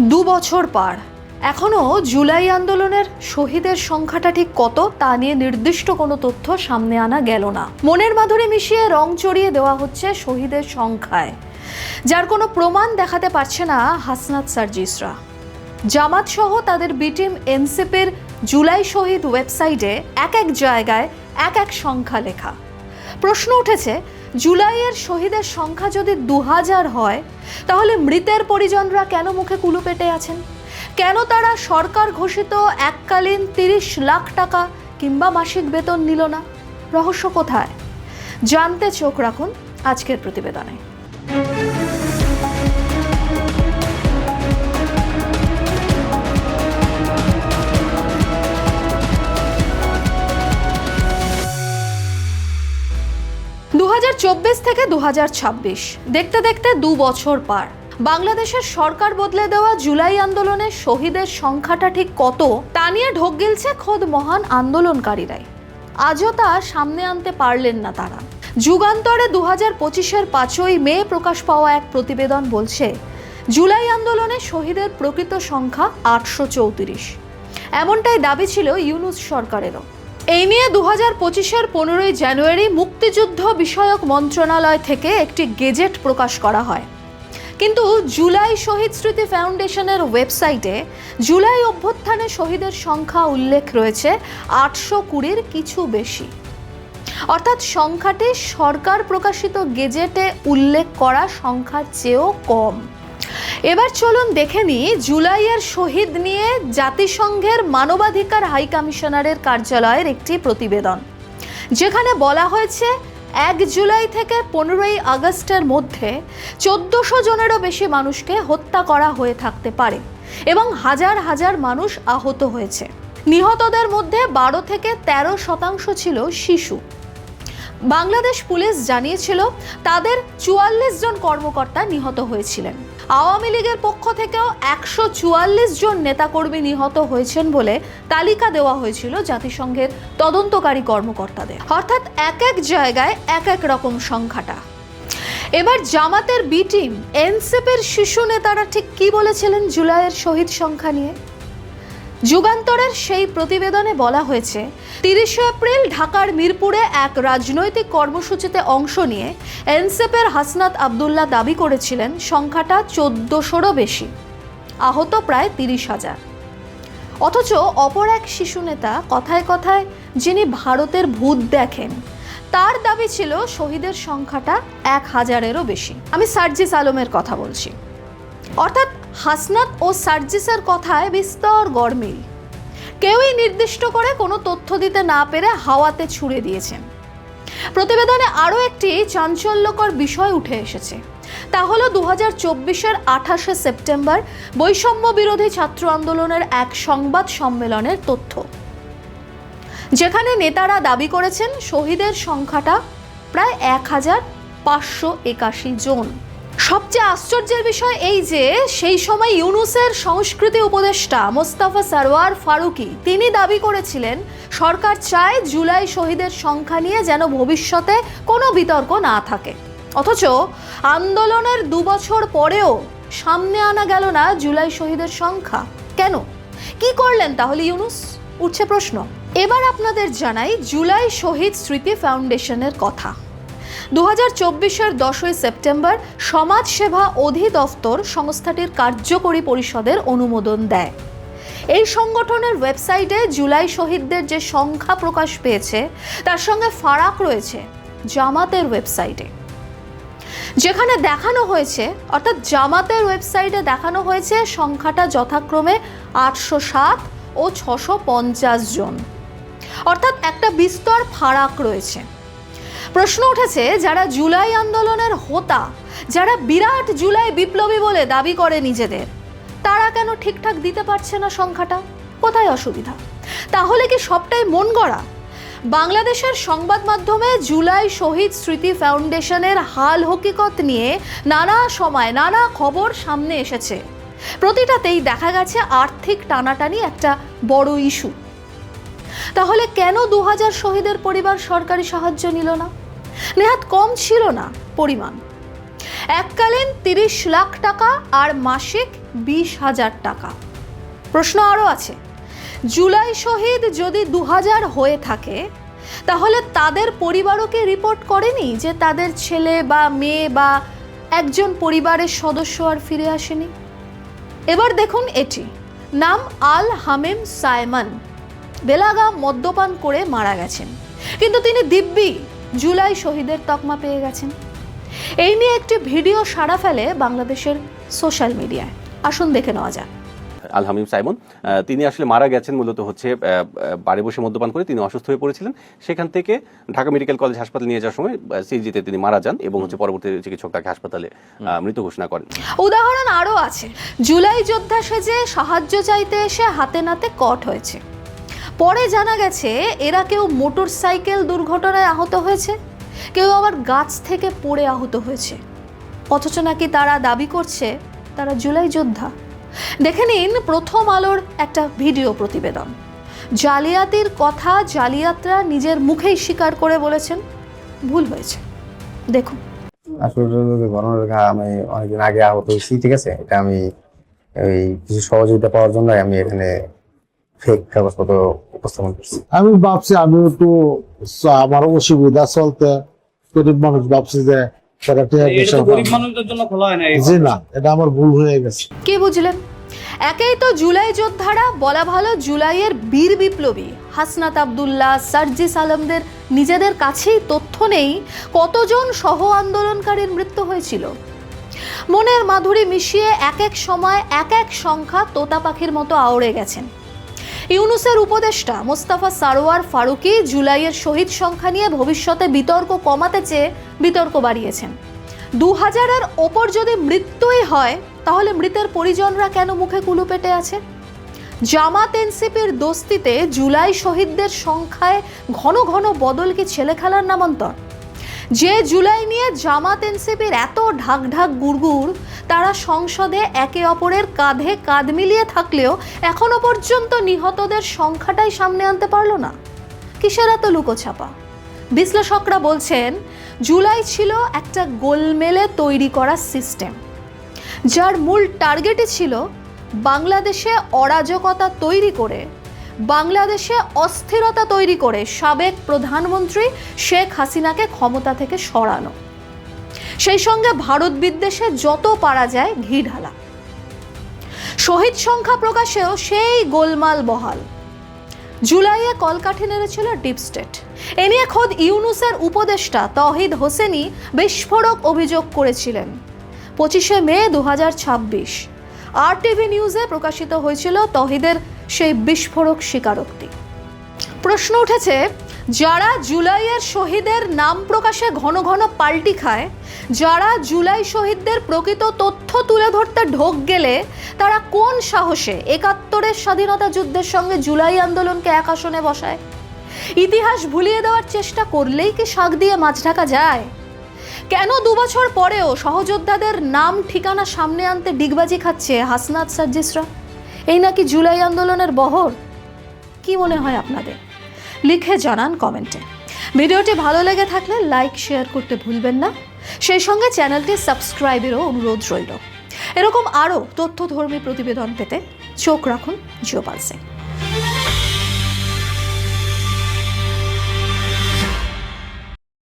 2 বছর পার, এখনও জুলাই আন্দোলনের শহীদের সংখ্যাটা ঠিক কত তা নিয়ে নির্দিষ্ট কোনো তথ্য সামনে আনা গেল না। মনের মাধুরী মিশিয়ে রং চড়িয়ে দেওয়া হচ্ছে শহীদের সংখ্যায়, যার কোনো প্রমাণ দেখাতে পারছে না হাসনাত সার্জিসরা। জামাত সহ তাদের বি টিম এনসিপির জুলাই শহীদ ওয়েবসাইটে এক এক জায়গায় এক এক সংখ্যা লেখা। প্রশ্ন উঠেছে, জুলাইয়ের শহীদের সংখ্যা যদি 2000 হয়, তাহলে মৃতের পরিজনরা কেন মুখে কুলু পেটে আছেন? কেন তারা সরকার ঘোষিত এককালীন 30 লাখ টাকা কিংবা মাসিক বেতন নিল না? রহস্য কোথায়? জানতে চোখ রাখুন আজকের প্রতিবেদনে। দু 2024 থেকে 2026 দেখতে দেখতে 2 বছর পার। বাংলাদেশের সরকার বদলে দেওয়া জুলাই আন্দোলনে শহীদের সংখ্যাটা ঠিক কত তা নিয়ে ঢোক গিলছে খোদ মহান আন্দোলনকারীরাই। আজও তা সামনে আনতে পারলেন না তারা। যুগান্তরে 2025-এর 5ই মে প্রকাশ পাওয়া এক প্রতিবেদন বলছে, জুলাই আন্দোলনে শহীদের প্রকৃত সংখ্যা 834। এমনটাই দাবি ছিল ইউনূস সরকারেরও। এই নিয়ে 2025-এর 15ই জানুয়ারি মুক্তিযুদ্ধ বিষয়ক মন্ত্রণালয় থেকে একটি গেজেট প্রকাশ করা হয়। কিন্তু জুলাই শহীদ স্মৃতি ফাউন্ডেশনের ওয়েবসাইটে জুলাই অভ্যুত্থানে শহীদের সংখ্যা উল্লেখ রয়েছে 820-র কিছু বেশি। অর্থাৎ সংখ্যাটি সরকার প্রকাশিত গেজেটে উল্লেখ করা সংখ্যার চেয়েও কম। এবার চলুন দেখে নিই জুলাইয়ের শহীদ নিয়ে জাতিসংঘের মানবাধিকার হাই কমিশনারের কার্যালয়ের একটি প্রতিবেদন, যেখানে বলা হয়েছে 1 জুলাই থেকে 15ই আগস্টের মধ্যে 1400 জনেরও বেশি মানুষকে হত্যা করা হয়ে থাকতে পারে এবং হাজার হাজার মানুষ আহত হয়েছে। নিহতদের মধ্যে 12 থেকে 13% ছিল শিশু। বাংলাদেশ পুলিশ জানিয়েছিল তাদের 44 জন কর্মকর্তা নিহত হয়েছিলেন। আওয়ামী লীগের পক্ষ থেকেও 144 জন নেতাকর্মী নিহত হয়েছেন বলে তালিকা দেওয়া হয়েছিল জাতিসংঘের তদন্তকারী কর্মকর্তাদের। অর্থাৎ এক এক জায়গায় এক এক রকম সংখ্যাটা। এবার জামাতের বি টিম এনসিপির শিশু নেতারা ঠিক কি বলেছিলেন জুলাইয়ের শহীদ সংখ্যা নিয়ে? যুগান্তরের সেই প্রতিবেদনে বলা হয়েছে, 30 এপ্রিল ঢাকার মিরপুরে এক রাজনৈতিক কর্মসূচিতে অংশ নিয়ে এনসিপির হাসনাত আবদুল্লাহ দাবি করেছিলেন সংখ্যাটা 1400-রও বেশি, আহত প্রায় 30,000। অথচ অপর এক শিশু নেতা কথায় কথায় যিনি ভারতের ভূত দেখেন, তার দাবি ছিল শহীদের সংখ্যাটা 1000-এরও বেশি। আমি সার্জিস আলমের কথা বলছি। অর্থাৎ হাসনাত ও সার্জিসের কথায় বিস্তর গরমিল। কেউই নির্দিষ্ট করে কোনো তথ্য দিতে না পেরে হাওয়াতে ছুড়ে দিয়েছেন। প্রতিবেদনে আরও একটি চাঞ্চল্যকর বিষয় উঠে এসেছে, তা হলো 2024-এর 28শে সেপ্টেম্বর বৈষম্য বিরোধী ছাত্র আন্দোলনের এক সংবাদ সম্মেলনের তথ্য, যেখানে নেতারা দাবি করেছেন শহীদের সংখ্যাটা প্রায় 1581 জন। সবচেয়ে আশ্চর্যের বিষয় এই যে সেই সময় ইউনূসের সংস্কৃতি উপদেষ্টা মোস্তফা সরওয়ার ফারুকী তিনি দাবি করেছিলেন সরকার চায় জুলাই শহীদের সংখ্যা নিয়ে যেন ভবিষ্যতে কোনো বিতর্ক না থাকে। অথচ আন্দোলনের 2 বছর পরেও সামনে আনা গেল না জুলাই শহীদের সংখ্যা। কেন? কি করলেন তাহলে ইউনূস? উঠছে প্রশ্ন। এবার আপনাদের জানাই জুলাই শহীদ স্মৃতি ফাউন্ডেশনের কথা। 2024-এর 10ই সেপ্টেম্বর সমাজ সেবা অধিদপ্তর সংস্থাটির কার্যকরী পরিষদের অনুমোদন দেয়। এই সংগঠনের ওয়েবসাইটে জুলাই শহীদদের যে সংখ্যা প্রকাশ পেয়েছে তার সঙ্গে ফারাক রয়েছে জামাতের ওয়েবসাইটে, যেখানে দেখানো হয়েছে, অর্থাৎ জামাতের ওয়েবসাইটে দেখানো হয়েছে সংখ্যাটা যথাক্রমে 807 ও 650 জন। অর্থাৎ একটা বিস্তর ফারাক রয়েছে। প্রশ্ন উঠেছে, যারা জুলাই আন্দোলনের হোতা, যারা বিরাট জুলাই বিপ্লবী বলে দাবি করে নিজেদের, তারা কেন ঠিকঠাক দিতে পারছে না সংখ্যাটা? কোথায় অসুবিধা? তাহলে কি সবটাই মন গড়া? বাংলাদেশের সংবাদ মাধ্যমে জুলাই শহীদ স্মৃতি ফাউন্ডেশনের হাল হকিকত নিয়ে নানা সময় নানা খবর সামনে এসেছে। প্রতিটাতেই দেখা গেছে আর্থিক টানাটানি একটা বড় ইস্যু। তাহলে কেন 2000 শহীদের পরিবার সরকারি সাহায্য নিল না? নেহাত কম ছিল না পরিমাণ। এককালীন 30 লাখ টাকা আর মাসিক 20,000 টাকা। প্রশ্ন আরও আছে, জুলাই শহীদ যদি 2000 হয়ে থাকে তাহলে তাদের পরিবারও কি রিপোর্ট করেনি যে তাদের ছেলে বা মেয়ে বা একজন পরিবারের সদস্য আর ফিরে আসেনি? এবার দেখুন এটি, নাম আল হামিম সাইমন, বেলাগাম মদ্যপান করে মারা গেছেন, কিন্তু তিনি দিব্যি জুলাই শহীদের তকমা পেয়ে গেছেন। এই নিয়ে একটি ভিডিও সাড়া ফেলে বাংলাদেশের সোশ্যাল মিডিয়ায়। আসুন দেখে নেওয়া যাক। আল হামিম সাইমন, তিনি আসলে মারা গেছেন মূলত হচ্ছে বাড়ি বসে মদ্যপান করে তিনি অসুস্থ হয়ে পড়েছিলেন। সেখান থেকে ঢাকা মেডিকেল কলেজ হাসপাতালে নিয়ে যাওয়ার সময় সিজিতে তিনি মারা যান এবং হচ্ছে পরবর্তী চিকিৎসক তাকে হাসপাতালে মৃত ঘোষণা করেন। উদাহরণ আরও আছে, জুলাই যোদ্ধা সেজে সাহায্য চাইতে এসে হাতে নাতে কট হয়েছে, পরে জানা গেছে এরা কেউ মোটর সাইকেল দুর্ঘটনায় আহত হয়েছে, কেউ আবার গাছ থেকে পড়ে আহত হয়েছে, অথচ নাকি তারা দাবি করছে তারা জুলাই যোদ্ধা। দেখে নিন প্রথম আলোর একটা ভিডিও প্রতিবেদন। জালিয়াতির কথা জালিয়াতরা নিজের মুখেই স্বীকার করে বলেছেন ভুল হয়েছে। দেখুন। আসলে ঘটনাটা আমি অনেকদিন আগে আহত হয়েছি, ঠিক আছে। এটা আমি ওই কিছু সহযোগিতা পাওয়ার জন্য আমি এখানে ফেক কাগজপত্র উপস্থাপন করছি। আমি ভাবছি আমি একটু আমার অসুবিধা চলতে গরিব মানুষ ভাবছি যে জি না, এটা আমার ভুল হয়ে গেছে। কি বুঝলেন? একেই তো জুলাই যোদ্ধারা, বলা ভালো জুলাইয়ের বীর বিপ্লবী হাসনাত আব্দুল্লাহ, সার্জিস আলমদের নিজেদের কাছেই তথ্য নেই কতজন সহ আন্দোলনকারীর মৃত্যু হয়েছিল। মনের মাধুরী মিশিয়ে এক এক সময় এক এক সংখ্যা তোতা পাখির মতো আওড়ে গেছেন। ইউনুসের উপদেষ্টা মোস্তফা সারোয়ার ফারুকী জুলাইয়ের শহীদ সংখ্যা নিয়ে ভবিষ্যতে বিতর্ক কমাতে চেয়ে বিতর্ক বাড়িয়েছেন। 2000-এর ওপর যদি মৃত্যুই হয় তাহলে মৃতের পরিজনরা কেন মুখে কুলু পেটে আছে? জামাত এনসিপির দোস্তিতে জুলাই শহীদদের সংখ্যায় ঘন ঘন বদল কি ছেলে খেলার নামান্তর? যে জুলাই নিয়ে জামাত এনসিপির এত ঢাক ঢাক গুড়গুড়, তারা সংসদে একে অপরের কাঁধে কাঁধ মিলিয়ে থাকলেও এখনো পর্যন্ত নিহতদের সংখ্যাটাই সামনে আনতে পারল না। কিসের এত লুকোছাপা? বিশ্লেষকরা বলছেন জুলাই ছিল একটা গোলমেলে তৈরি করা সিস্টেম, যার মূল টার্গেটই ছিল বাংলাদেশে অরাজকতা তৈরি করে, বাংলাদেশে অস্থিরতা তৈরি করে সাবেক প্রধানমন্ত্রী শেখ হাসিনাকে ক্ষমতা থেকে সরানো, সেই সঙ্গে ভারত বিদ্বেষে যত পারা যায় ঘি ঢালা। শহীদ সংখ্যা প্রকাশেও সেই গোলমাল বহাল। জুলাইয়ে কলকাঠি নেড়েছিল ডিপ স্টেট। এ নিয়ে খোদ ইউনুসের উপদেষ্টা তৌহিদ হোসেনি বিস্ফোরক অভিযোগ করেছিলেন। 25শে মে 2026 RTV নিউজে প্রকাশিত হয়েছিল তৌহিদের সেই বিস্ফোরক স্বীকারোক্তি। প্রশ্ন উঠেছে, যারা জুলাইয়ের শহীদের নাম প্রকাশে ঘন ঘন পাল্টি খায়, যারা জুলাই শহীদদের প্রকৃত তথ্য তুলে ধরতে ঢোক গেলে, তারা কোন সাহসে 71-এর স্বাধীনতা যুদ্ধের সঙ্গে জুলাই আন্দোলনকে এক আসনে বসায়? ইতিহাস ভুলিয়ে দেওয়ার চেষ্টা করলেই কি শাক দিয়ে মাছ ঢাকা যায়? কেন 2 বছর পরেও সহযোদ্ধাদের নাম ঠিকানা সামনে আনতে ডিগবাজি খাচ্ছে হাসনাত সার্জিসরা? এই নাকি জুলাই আন্দোলনের বহর? কি মনে হয় আপনাদের? লিখে জানান কমেন্টে। ভিডিওটি ভালো লেগে থাকলে লাইক শেয়ার করতে ভুলবেন না, সেই সঙ্গে চ্যানেলটি সাবস্ক্রাইবেরও অনুরোধ রইল। এরকম আরও তথ্যধর্মী প্রতিবেদন পেতে চোখ রাখুন জিও পালসে।